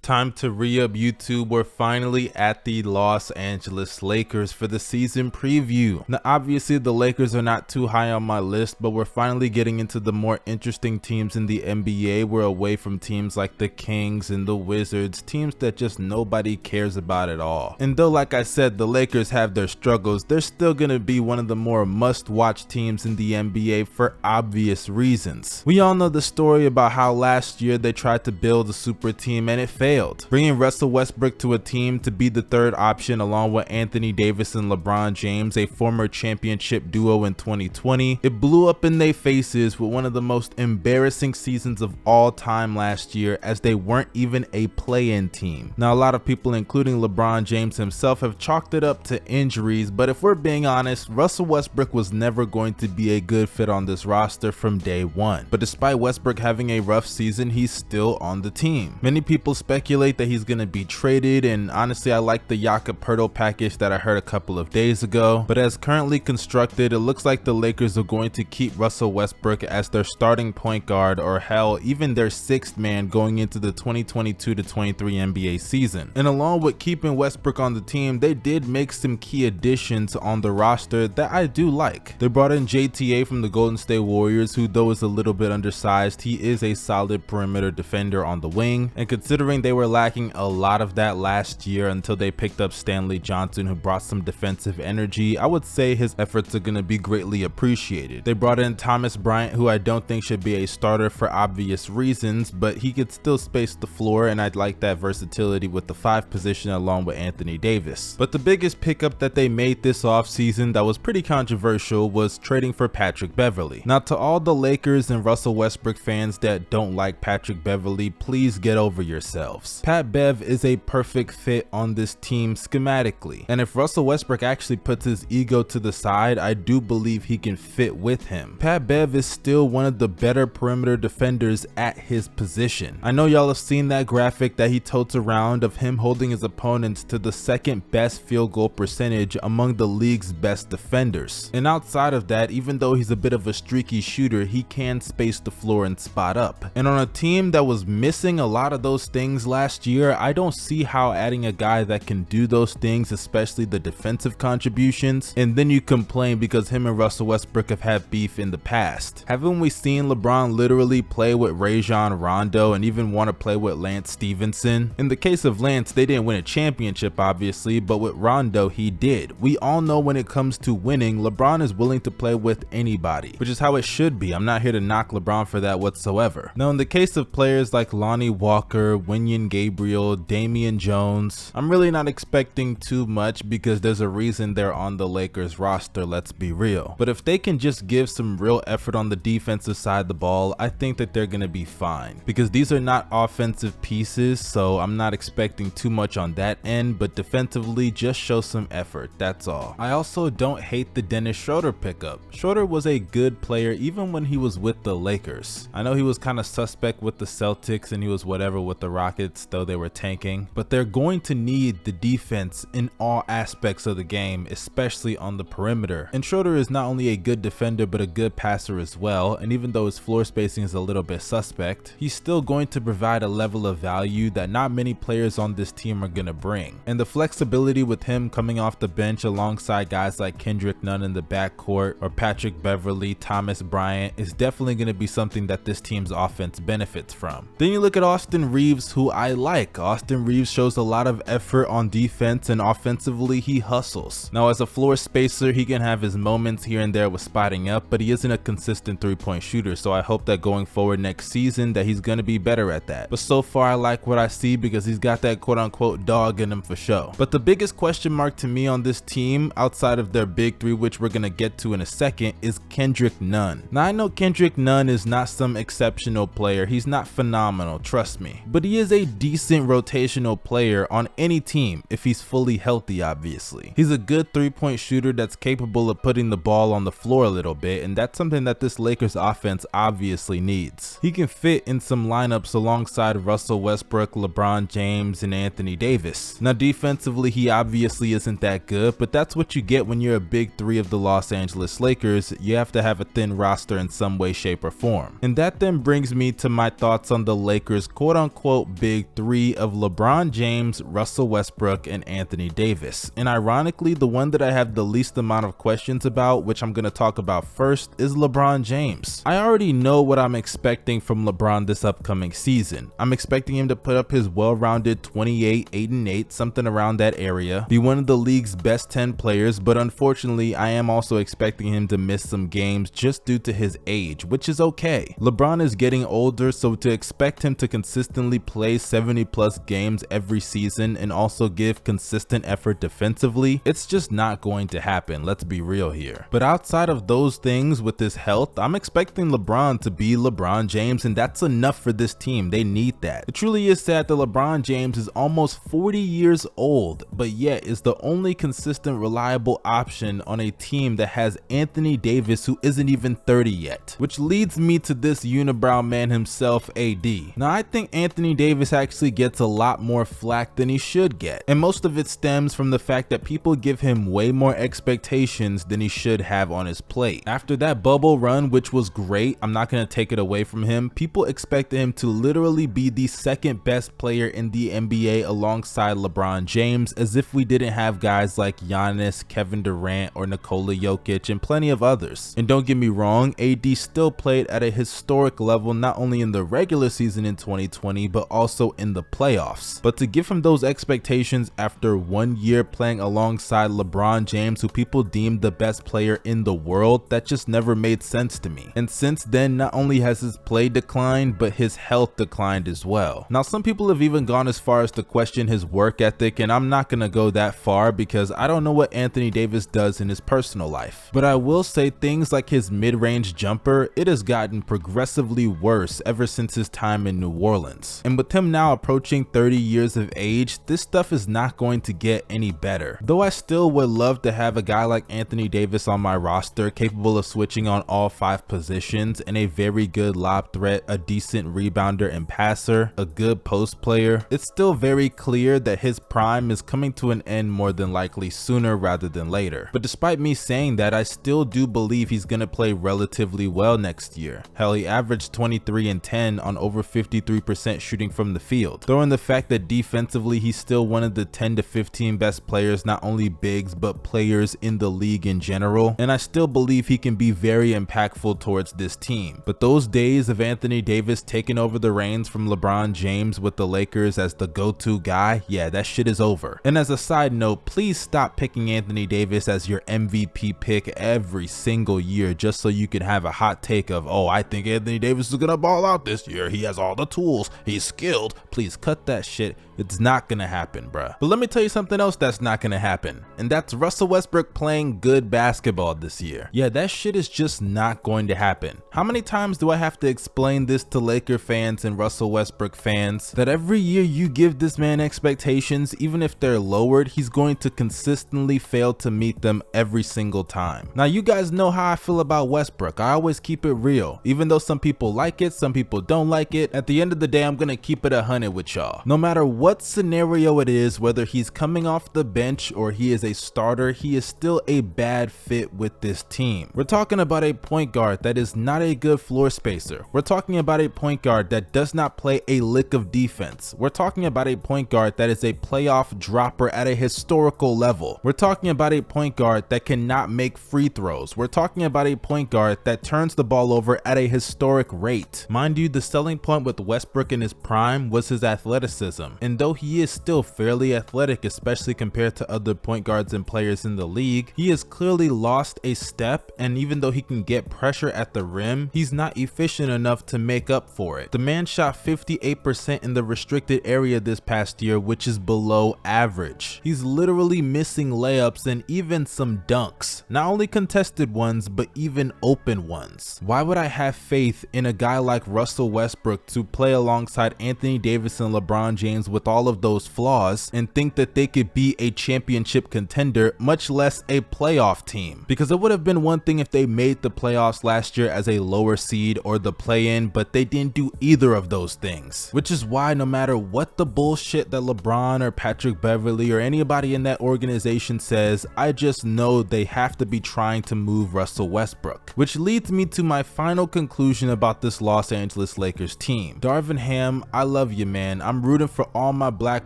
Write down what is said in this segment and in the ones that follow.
Time to re-up YouTube. We're finally at the Los Angeles Lakers for the season preview. Now obviously the Lakers are not too high on my list, but we're finally getting into the more interesting teams in the NBA. We're away from teams like the Kings and the Wizards, teams that just nobody cares about at all. And though like I said the Lakers have their struggles, they're still going to be one of the more must-watch teams in the NBA for obvious reasons. We all know the story about how last year they tried to build a super team and it failed. Bringing Russell Westbrook to a team to be the third option along with Anthony Davis and LeBron James, a former championship duo in 2020, it blew up in their faces with one of the most embarrassing seasons of all time last year, as they weren't even a play-in team. Now a lot of people, including LeBron James himself, have chalked it up to injuries, but if we're being honest, Russell Westbrook was never going to be a good fit on this roster from day one. But despite Westbrook having a rough season, he's still on the team. Many people speculate that he's going to be traded, and honestly I like the Jakob Poeltl package that I heard a couple of days ago, but as currently constructed it looks like the Lakers are going to keep Russell Westbrook as their starting point guard, or hell even their sixth man going into the 2022-23 NBA season. And along with keeping Westbrook on the team, they did make some key additions on the roster that I do like. They brought in JTA from the Golden State Warriors, who though is a little bit undersized, he is a solid perimeter defender on the wing, and considering they were lacking a lot of that last year until they picked up Stanley Johnson, who brought some defensive energy, I would say his efforts are going to be greatly appreciated. They brought in Thomas Bryant, who I don't think should be a starter for obvious reasons, but he could still space the floor, and I'd like that versatility with the 5 position along with Anthony Davis. But the biggest pickup that they made this offseason that was pretty controversial was trading for Patrick Beverley. Now to all the Lakers and Russell Westbrook fans that don't like Patrick Beverley, please get over yourselves. Pat Bev is a perfect fit on this team schematically, and if Russell Westbrook actually puts his ego to the side, I do believe he can fit with him. Pat Bev is still one of the better perimeter defenders at his position. I know y'all have seen that graphic that he totes around of him holding his opponents to the second best field goal percentage among the league's best defenders. And outside of that, even though he's a bit of a streaky shooter, he can space the floor and spot up. And on a team that was missing a lot of those things last year, I don't see how adding a guy that can do those things, especially the defensive contributions, and then you complain because him and Russell Westbrook have had beef in the past. Haven't we seen LeBron literally play with Rajon Rondo and even want to play with Lance Stevenson? In the case of Lance, they didn't win a championship obviously, but with Rondo he did. We all know when it comes to winning, LeBron is willing to play with anybody, which is how it should be. I'm not here to knock LeBron for that whatsoever. Now in the case of players like Lonnie Walker, Wenyen Gabriel, Damian Jones, I'm really not expecting too much because there's a reason they're on the Lakers roster, let's be real. But if they can just give some real effort on the defensive side of the ball, I think that they're gonna be fine, because these are not offensive pieces, so I'm not expecting too much on that end, but defensively just show some effort, that's all. I also don't hate the Dennis Schroeder pickup. Schroeder was a good player even when he was with the Lakers. I know he was kind of suspect with the Celtics and he was whatever with the Rockets, though they were tanking, but they're going to need the defense in all aspects of the game, especially on the perimeter. And Schroeder is not only a good defender but a good passer as well, and even though his floor spacing is a little bit suspect, he's still going to provide a level of value that not many players on this team are gonna bring. And the flexibility with him coming off the bench alongside guys like Kendrick Nunn in the backcourt or Patrick Beverley, Thomas Bryant is definitely gonna be something that this team's offense benefits from. Then you look at Austin Reeves, who I like. Austin Reeves shows a lot of effort on defense, and offensively he hustles. Now as a floor spacer he can have his moments here and there with spotting up, but he isn't a consistent 3-point shooter, so I hope that going forward next season that he's gonna be better at that. But so far I like what I see because he's got that quote-unquote dog in him for sure. But the biggest question mark to me on this team, outside of their big three, which we're gonna get to in a second, is Kendrick Nunn. Now I know Kendrick Nunn is not some exceptional player, he's not phenomenal, trust me, but he is a decent rotational player on any team if he's fully healthy obviously. He's a good 3-point shooter that's capable of putting the ball on the floor a little bit, and that's something that this Lakers offense obviously needs. He can fit in some lineups alongside Russell Westbrook, LeBron James, and Anthony Davis. Now defensively he obviously isn't that good, but that's what you get when you're a big three of the Los Angeles Lakers. You have to have a thin roster in some way, shape, or form. And that then brings me to my thoughts on the Lakers quote-unquote big big three of LeBron James, Russell Westbrook, and Anthony Davis. And ironically, the one that I have the least amount of questions about, which I'm going to talk about first, is LeBron James. I already know what I'm expecting from LeBron this upcoming season. I'm expecting him to put up his well-rounded 28, 8-8, something around that area, be one of the league's best 10 players, but unfortunately, I am also expecting him to miss some games just due to his age, which is okay. LeBron is getting older, so to expect him to consistently play 70+ games every season and also give consistent effort defensively, it's just not going to happen, let's be real here. But outside of those things with his health, I'm expecting LeBron to be LeBron James, and that's enough for this team. They need that. It truly is sad that LeBron James is almost 40 years old, but yet is the only consistent, reliable option on a team that has Anthony Davis, who isn't even 30 yet. Which leads me to this unibrow man himself, AD. Now, I think Anthony Davis actually gets a lot more flack than he should get, and most of it stems from the fact that people give him way more expectations than he should have on his plate. After that bubble run, which was great, I'm not going to take it away from him, people expected him to literally be the second best player in the NBA alongside LeBron James, as if we didn't have guys like Giannis, Kevin Durant, or Nikola Jokic, and plenty of others. And don't get me wrong, AD still played at a historic level not only in the regular season in 2020, but also in the playoffs. But to give him those expectations after 1 year playing alongside LeBron James, who people deemed the best player in the world, that just never made sense to me. And since then, not only has his play declined, but his health declined as well. Now, some people have even gone as far as to question his work ethic, and I'm not gonna go that far because I don't know what Anthony Davis does in his personal life. But I will say things like his mid-range jumper, it has gotten progressively worse ever since his time in New Orleans. And with him now approaching 30 years of age, this stuff is not going to get any better. Though I still would love to have a guy like Anthony Davis on my roster, capable of switching on all 5 positions, and a very good lob threat, a decent rebounder and passer, a good post player, it's still very clear that his prime is coming to an end more than likely sooner rather than later. But despite me saying that, I still do believe he's gonna play relatively well next year. Hell, he averaged 23 and 10 on over 53% shooting from the field. Throw in the fact that defensively he's still one of the 10 to 15 best players, not only bigs but players in the league in general, and I still believe he can be very impactful towards this team. But those days of Anthony Davis taking over the reins from LeBron James with the Lakers as the go-to guy, yeah, that shit is over. And as a side note, please stop picking Anthony Davis as your MVP pick every single year just so you can have a hot take of, oh, I think Anthony Davis is gonna ball out this year, he has all the tools, he's skilled. Please cut that shit. It's not gonna happen, bruh. But let me tell you something else that's not gonna happen, and that's Russell Westbrook playing good basketball this year. Yeah, that shit is just not going to happen. How many times do I have to explain this to Laker fans and Russell Westbrook fans, that every year you give this man expectations, even if they're lowered, he's going to consistently fail to meet them every single time. Now, you guys know how I feel about Westbrook. I always keep it real. Even though some people like it, some people don't like it, at the end of the day, I'm gonna keep it 100 with y'all. No matter what scenario it is, whether he's coming off the bench or he is a starter, he is still a bad fit with this team. We're talking about a point guard that is not a good floor spacer. We're talking about a point guard that does not play a lick of defense. We're talking about a point guard that is a playoff dropper at a historical level. We're talking about a point guard that cannot make free throws. We're talking about a point guard that turns the ball over at a historic rate. Mind you, the selling point with Westbrook in his prime was his athleticism, and though he is still fairly athletic, especially compared to other point guards and players in the league, he has clearly lost a step, and even though he can get pressure at the rim, he's not efficient enough to make up for it. The man shot 58% in the restricted area this past year, which is below average. He's literally missing layups and even some dunks, not only contested ones, but even open ones. Why would I have faith in a guy like Russell Westbrook to play alongside Anthony Davis and LeBron James with all of those flaws and think that they could be a championship contender, much less a playoff team. Because it would have been one thing if they made the playoffs last year as a lower seed or the play-in, but they didn't do either of those things. Which is why no matter what the bullshit that LeBron or Patrick Beverley or anybody in that organization says, I just know they have to be trying to move Russell Westbrook. Which leads me to my final conclusion about this Los Angeles Lakers team. Darvin Ham, I love you, man. I'm rooting for all my black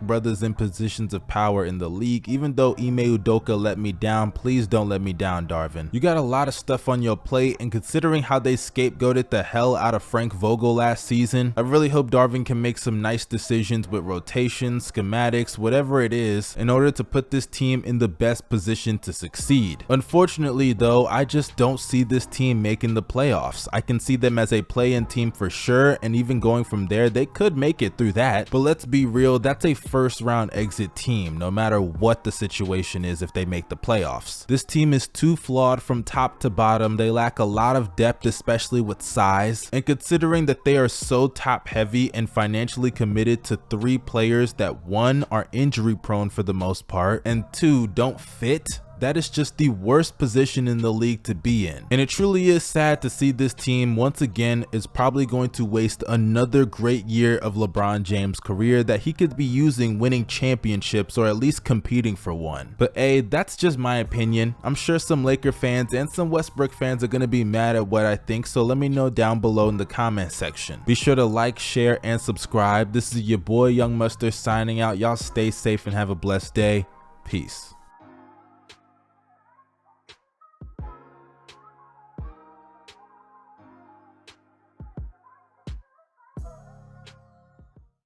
brothers in positions of power in the league. Even though Ime Udoka let me down, please don't let me down, Darvin. You got a lot of stuff on your plate, and considering how they scapegoated the hell out of Frank Vogel last season, I really hope Darvin can make some nice decisions with rotations, schematics, whatever it is, in order to put this team in the best position to succeed. Unfortunately though, I just don't see this team making the playoffs. I can see them as a play-in team for sure, and even going from there, they could make it through that, but let's be real, that's a first round exit team no matter what the situation is if they make the playoffs. This team is too flawed from top to bottom. They lack a lot of depth, especially with size, and considering that they are so top heavy and financially committed to 3 players that 1 are injury prone for the most part and 2 don't fit, that is just the worst position in the league to be in. And it truly is sad to see this team once again is probably going to waste another great year of LeBron James' career that he could be using winning championships or at least competing for one. But hey, that's just my opinion. I'm sure some Laker fans and some Westbrook fans are going to be mad at what I think, so let me know down below in the comment section. Be sure to like, share, and subscribe. This is your boy Young Mustard signing out. Y'all stay safe and have a blessed day. Peace.